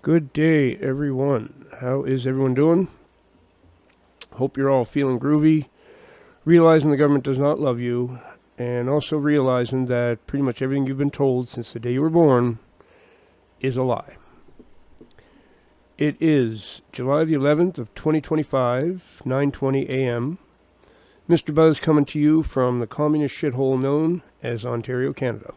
Good day, everyone. How is everyone doing? Hope you're all feeling groovy, realizing the government does not love you, and also realizing that pretty much everything you've been told since the day you were born is a lie. It is July the 11th of 2025, 9:20 a.m. Mr. Buzz coming to you from the communist shithole known as Ontario, Canada.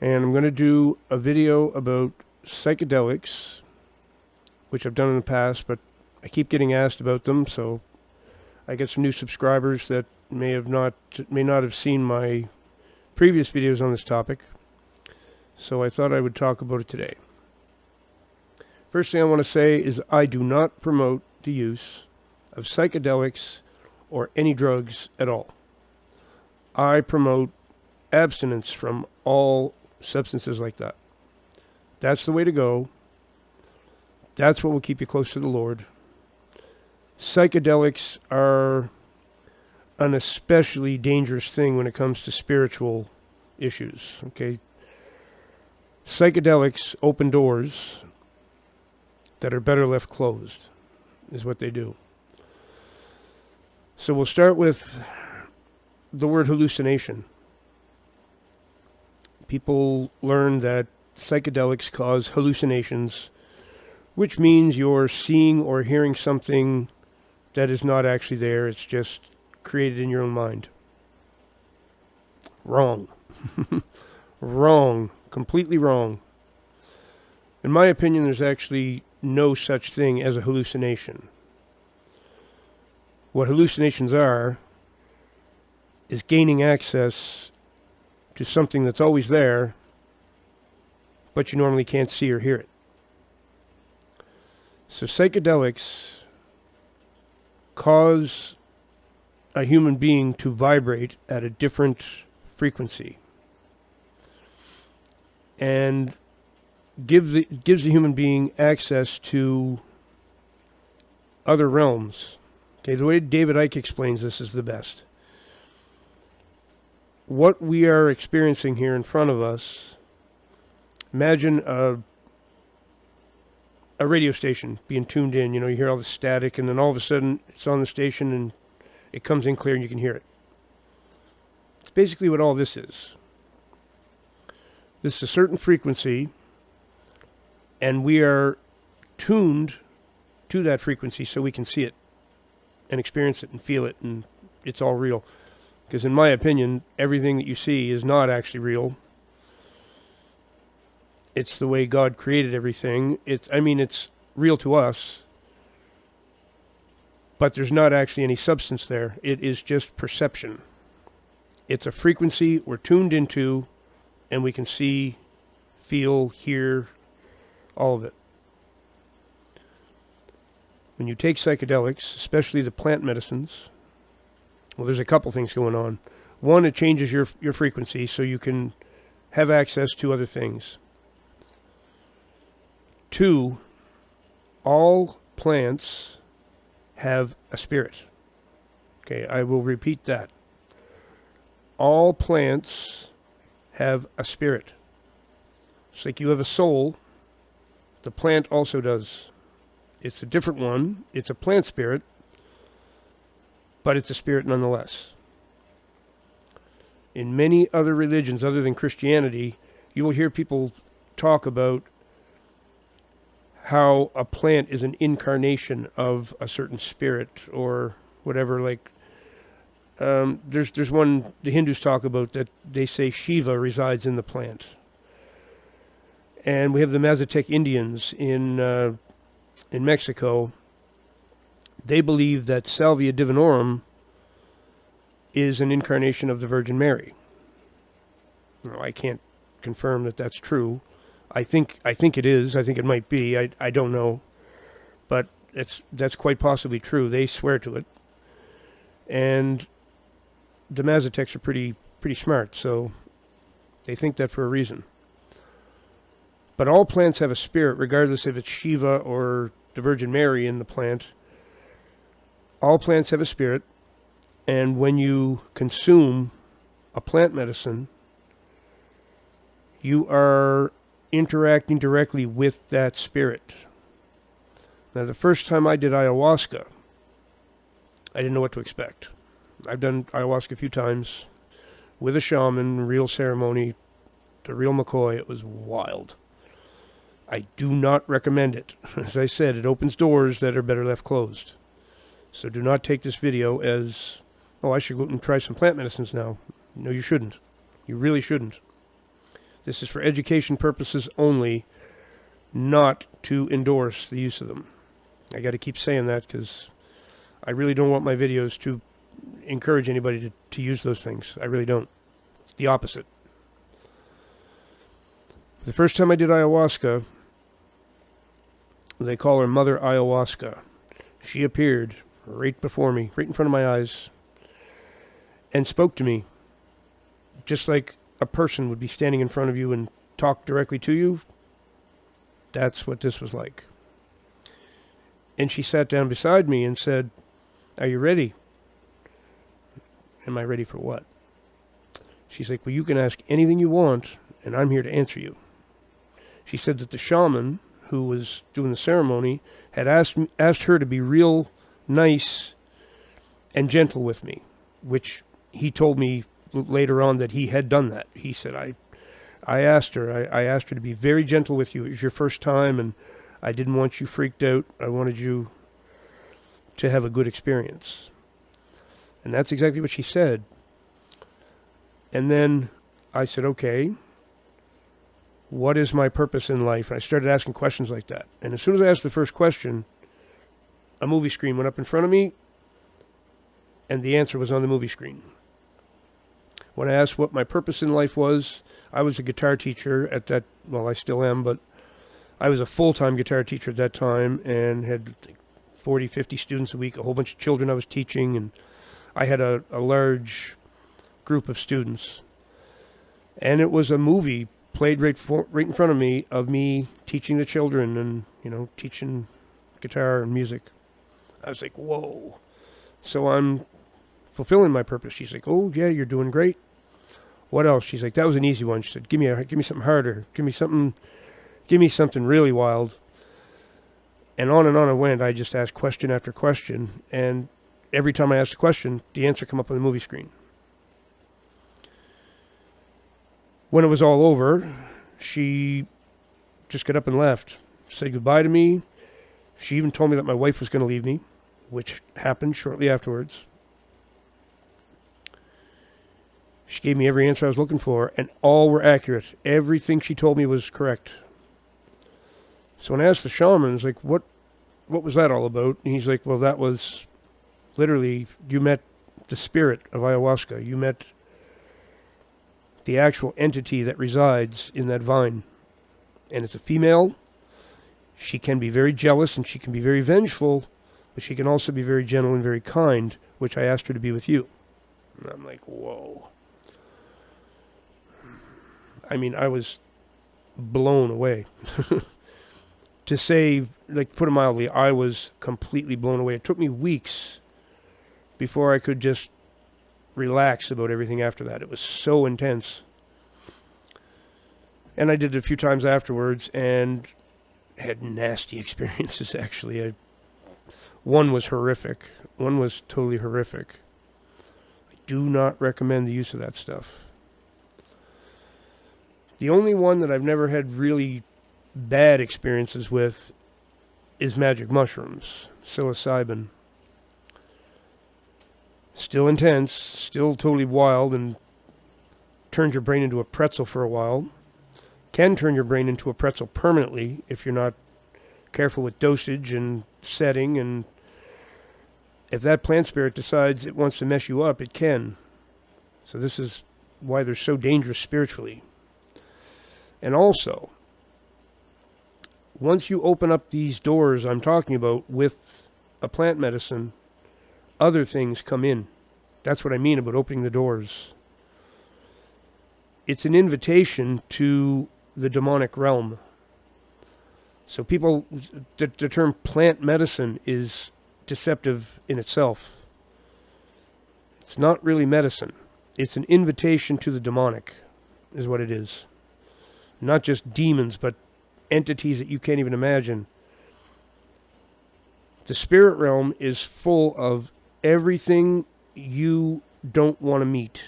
And I'm going to do a video about psychedelics, which I've done in the past, but I keep getting asked about them, so I get some new subscribers that may not have seen my previous videos on this topic, so I thought I would talk about it today. First thing I want to say is I do not promote the use of psychedelics or any drugs at all. I promote abstinence from all substances like that. That's the way to go. That's what will keep you close to the Lord. Psychedelics are an especially dangerous thing when it comes to spiritual issues. Okay, psychedelics open doors that are better left closed, is what they do. So we'll start with the word hallucination. People learn that psychedelics cause hallucinations, which means you're seeing or hearing something that is not actually there. It's just created in your own mind. Wrong. Wrong. Completely wrong. In my opinion, there's actually no such thing as a hallucination. What hallucinations are is gaining access to something that's always there, but you normally can't see or hear it. So psychedelics cause a human being to vibrate at a different frequency and gives the human being access to other realms. Okay, the way David Icke explains this is the best. What we are experiencing here in front of us, imagine a radio station being tuned in. You know, you hear all the static, and then all of a sudden it's on the station and it comes in clear and you can hear it. It's basically what all this is. This is a certain frequency, and we are tuned to that frequency so we can see it and experience it and feel it, and it's all real. Because in my opinion, everything that you see is not actually real. It's the way God created everything. It's real to us, but there's not actually any substance there. It is just perception. It's a frequency we're tuned into, and we can see, feel, hear, all of it. When you take psychedelics, especially the plant medicines, well, there's a couple things going on. One, it changes your frequency so you can have access to other things. Two, all plants have a spirit. Okay, I will repeat that. All plants have a spirit. It's like you have a soul. The plant also does. It's a different one. It's a plant spirit, but it's a spirit nonetheless. In many other religions other than Christianity, you will hear people talk about how a plant is an incarnation of a certain spirit or whatever. Like, there's one the Hindus talk about that they say Shiva resides in the plant. And we have the Mazatec Indians in Mexico. They believe that Salvia divinorum is an incarnation of the Virgin Mary. Well, I can't confirm that that's true. I think it is. I think it might be. I don't know, but that's quite possibly true. They swear to it, and the Mazatecs are pretty smart, so they think that for a reason. But all plants have a spirit, regardless if it's Shiva or the Virgin Mary in the plant. All plants have a spirit, and when you consume a plant medicine, you are interacting directly with that spirit. Now, the first time I did ayahuasca, I didn't know what to expect. I've done ayahuasca a few times with a shaman, real ceremony, the real McCoy. It was wild. I do not recommend it. As I said, it opens doors that are better left closed. So do not take this video as, oh, I should go out and try some plant medicines now. No, you shouldn't. You really shouldn't. This is for education purposes only, not to endorse the use of them. I got to keep saying that because I really don't want my videos to encourage anybody to use those things. I really don't. It's the opposite. The first time I did ayahuasca, they call her Mother Ayahuasca. She appeared right before me, right in front of my eyes, and spoke to me just like a person would be standing in front of you and talk directly to you. That's what this was like. And she sat down beside me and said, "Are you ready?" Am I ready for what? She's like, "Well, you can ask anything you want, and I'm here to answer you." She said that the shaman who was doing the ceremony had asked her to be real nice and gentle with me, which he told me later on that he had done that. He said, I asked her to be very gentle with you. It was your first time, and I didn't want you freaked out. I wanted you to have a good experience. And that's exactly what she said. And then I said, okay, what is my purpose in life? And I started asking questions like that. And as soon as I asked the first question, a movie screen went up in front of me, and the answer was on the movie screen. When I asked what my purpose in life was, I was a guitar teacher at that, well, I still am, but I was a full-time guitar teacher at that time and had 40, 50 students a week, a whole bunch of children I was teaching, and I had a large group of students. And it was a movie played right in front of me teaching the children and, teaching guitar and music. I was like, whoa. So I'm fulfilling my purpose. She's like, oh, yeah, you're doing great. What else? She's like, that was an easy one. She said, give me something harder. Give me something really wild. And on I went. I just asked question after question. And every time I asked a question, the answer came up on the movie screen. When it was all over, she just got up and left. Said goodbye to me. She even told me that my wife was going to leave me, which happened shortly afterwards. She gave me every answer I was looking for, and all were accurate. Everything she told me was correct. So when I asked the shaman, I was like, what was that all about? And he's like, well, that was literally, you met the spirit of ayahuasca. You met the actual entity that resides in that vine. And it's a female. She can be very jealous and she can be very vengeful, but she can also be very gentle and very kind, which I asked her to be with you. And I'm like, whoa. I mean, I was blown away. To say, put it mildly, I was completely blown away. It took me weeks before I could just relax about everything after that. It was so intense. And I did it a few times afterwards and had nasty experiences, actually. One was horrific. One was totally horrific. I do not recommend the use of that stuff. The only one that I've never had really bad experiences with is magic mushrooms, psilocybin. Still intense, still totally wild, and turns your brain into a pretzel for a while. Can turn your brain into a pretzel permanently if you're not careful with dosage and setting, and if that plant spirit decides it wants to mess you up, it can. So this is why they're so dangerous spiritually. And also, once you open up these doors I'm talking about with a plant medicine, other things come in. That's what I mean about opening the doors. It's an invitation to the demonic realm. So the term plant medicine is deceptive in itself. It's not really medicine. It's an invitation to the demonic, is what it is. Not just demons, but entities that you can't even imagine. The spirit realm is full of everything you don't want to meet.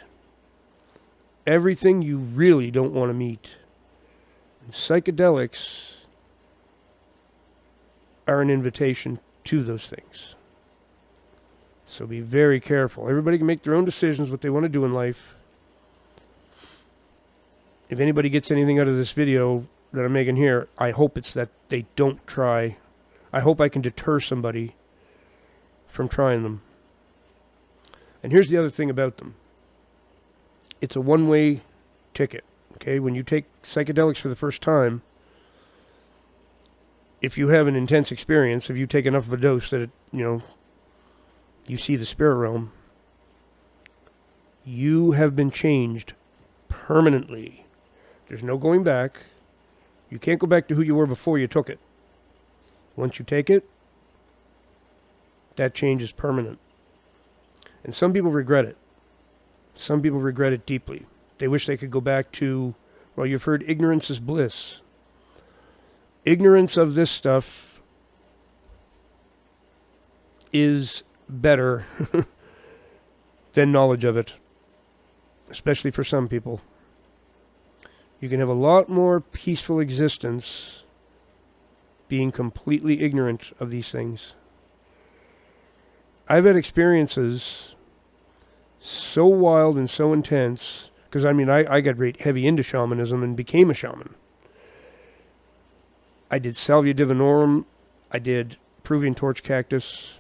Everything you really don't want to meet. And psychedelics are an invitation to those things. So be very careful. Everybody can make their own decisions what they want to do in life. If anybody gets anything out of this video that I'm making here, I hope it's that they don't try. I hope I can deter somebody from trying them. And here's the other thing about them. It's a one-way ticket. Okay, when you take psychedelics for the first time, if you have an intense experience, if you take enough of a dose that it, you see the spirit realm, you have been changed permanently. There's no going back. You can't go back to who you were before you took it. Once you take it, that change is permanent. And some people regret it. Some people regret it deeply. They wish they could go back to, well, you've heard ignorance is bliss. Ignorance of this stuff is better than knowledge of it, especially for some people. You can have a lot more peaceful existence being completely ignorant of these things. I've had experiences so wild and so intense, because I got heavy into shamanism and became a shaman. I did Salvia divinorum, I did Peruvian torch cactus,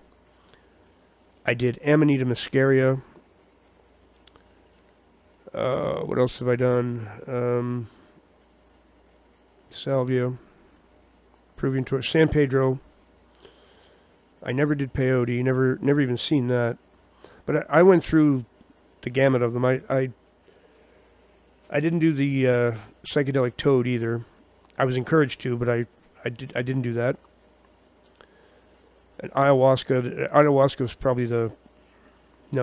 I did Amanita muscaria. What else have I done? Salvia, Peruvian torch, San Pedro. I never did peyote, never even seen that. But I went through the gamut of them. I didn't do the psychedelic toad either. I was encouraged to, but I didn't do that. And ayahuasca was probably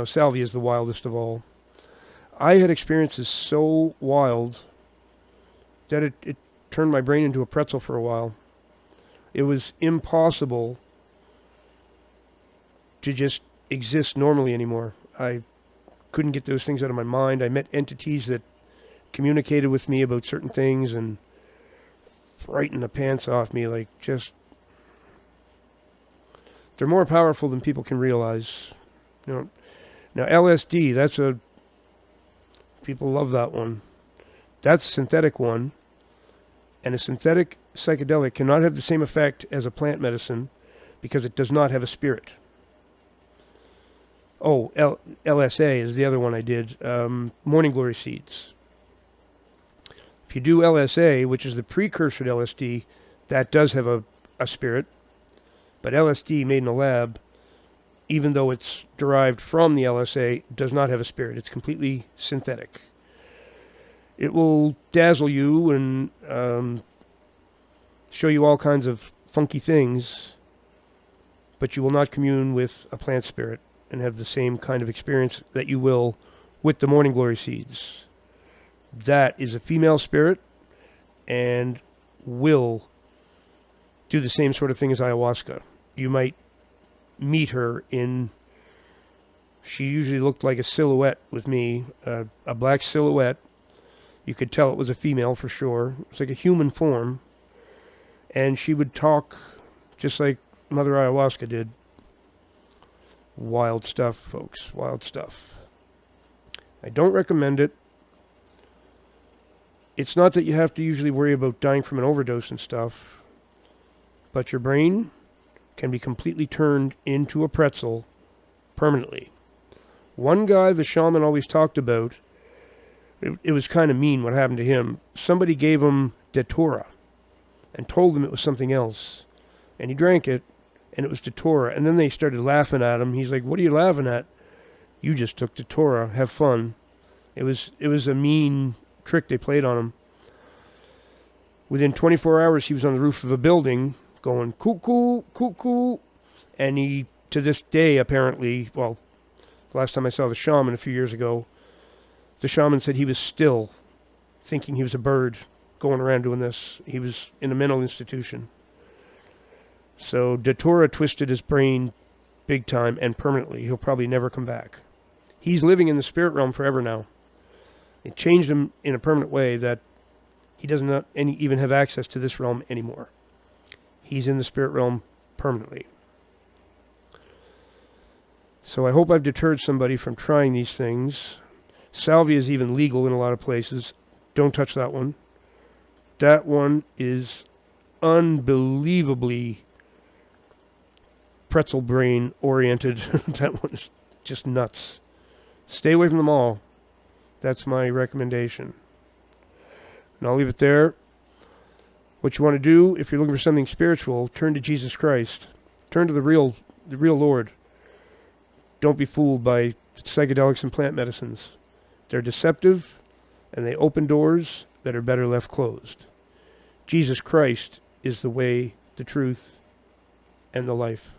salvia is the wildest of all. I had experiences so wild that it turned my brain into a pretzel for a while. It was impossible to just exist normally anymore. I couldn't get those things out of my mind. I met entities that communicated with me about certain things and frightened the pants off me. They're more powerful than people can realize. Now LSD, people love that one. That's a synthetic one. And a synthetic psychedelic cannot have the same effect as a plant medicine because it does not have a spirit. Oh, LSA is the other one I did. Morning Glory seeds. If you do LSA, which is the precursor to LSD, that does have a spirit. But LSD made in a lab, even though it's derived from the LSA, does not have a spirit. It's completely synthetic. It will dazzle you and show you all kinds of funky things, but you will not commune with a plant spirit and have the same kind of experience that you will with the Morning Glory seeds. That is a female spirit and will do the same sort of thing as ayahuasca. You might meet her she usually looked like a silhouette with me, a black silhouette. You could tell it was a female for sure. It's like a human form. And she would talk just like Mother Ayahuasca did. Wild stuff, folks. Wild stuff. I don't recommend it. It's not that you have to usually worry about dying from an overdose and stuff, but your brain can be completely turned into a pretzel permanently. One guy the shaman always talked about, it was kind of mean what happened to him. Somebody gave him Datura and told him it was something else. And he drank it, and it was Datura. And then they started laughing at him. He's like, "What are you laughing at? You just took Datura. Have fun." It was a mean trick they played on him. Within 24 hours, he was on the roof of a building going, cuckoo, cuckoo. And he, to this day, apparently, well, the last time I saw the shaman a few years ago, the shaman said he was still thinking he was a bird going around doing this. He was in a mental institution. So Datura twisted his brain big time and permanently. He'll probably never come back. He's living in the spirit realm forever now. It changed him in a permanent way that he does not even have access to this realm anymore. He's in the spirit realm permanently. So I hope I've deterred somebody from trying these things. Salvia is even legal in a lot of places. Don't touch that one. That one is unbelievably pretzel brain oriented. That one is just nuts. Stay away from them all. That's my recommendation. And I'll leave it there. What you want to do, if you're looking for something spiritual, turn to Jesus Christ. Turn to the real Lord. Don't be fooled by psychedelics and plant medicines. They're deceptive, and they open doors that are better left closed. Jesus Christ is the way, the truth, and the life.